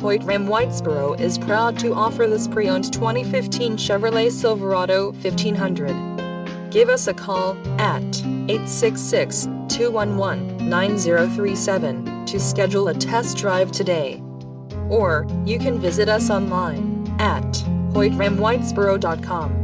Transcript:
Hoyte RAM Whitesboro is proud to offer this pre-owned 2015 Chevrolet Silverado 1500. Give us a call at 866-211-9037 to schedule a test drive today. Or you can visit us online at hoyteramwhitesboro.com.